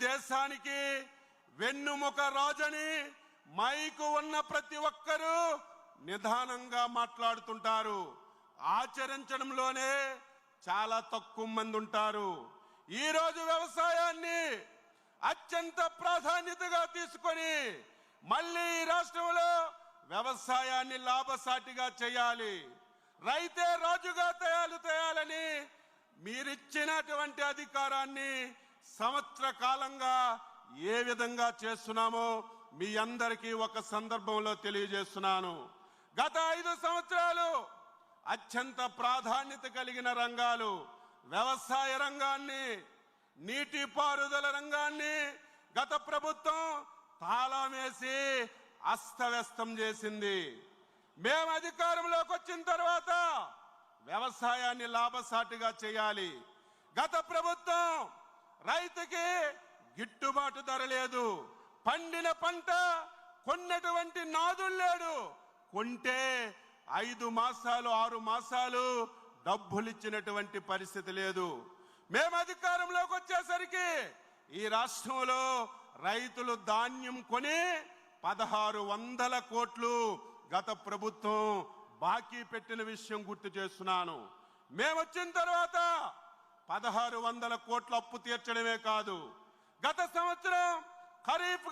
దేశానికి వెన్నుముక రాజని మైకు ఉన్న ప్రతి ఒక్కరూ నిదానంగా మాట్లాడుతుంటారు. ఆచరించడంలోనే చాలా తక్కువ మంది ఉంటారు. ఈరోజు వ్యవసాయాన్ని అత్యంత ప్రాధాన్యతగా తీసుకొని మళ్ళీ ఈ రాష్ట్రంలో వ్యవసాయాన్ని లాభసాటిగా చేయాలి, రైతే రాజుగా తయాలని మీరిచ్చినటువంటి అధికారాన్ని సంవత్సర కాలంగా ఏ విధంగా చేస్తున్నామో మీ అందరికీ ఒక సందర్భంలో తెలియజేస్తున్నాను. గత 5 సంవత్సరాలు అత్యంత ప్రాధాన్యత కలిగిన రంగాలు వ్యవసాయ రంగాన్ని, నీటిపారుదల రంగాన్ని గత ప్రభుత్వం తాళం వేసి అస్తవ్యస్తం చేసింది. మేము అధికారంలోకి వచ్చిన తర్వాత వ్యవసాయాన్ని లాభసాటిగా చేయాలి. గత ప్రభుత్వం రైతుకి గిట్టుబాటు ధర లేదు, పండిన పంట కొన్నటువంటి నాదులు లేడు, కొంటే 5 మాసాలు 6 మాసాలు డబ్బులు ఇచ్చినటువంటి పరిస్థితి లేదు. మేము అధికారంలోకి వచ్చేసరికి ఈ రాష్ట్రంలో రైతులు ధాన్యం కొని 1600 కోట్లు గత ప్రభుత్వం బాకీ పెట్టిన విషయం గుర్తు చేస్తున్నాను. మేము వచ్చిన తర్వాత 1600 కోట్ల అప్పు తీర్చడమే కాదు, గత సంవత్సరం ఖరీఫ్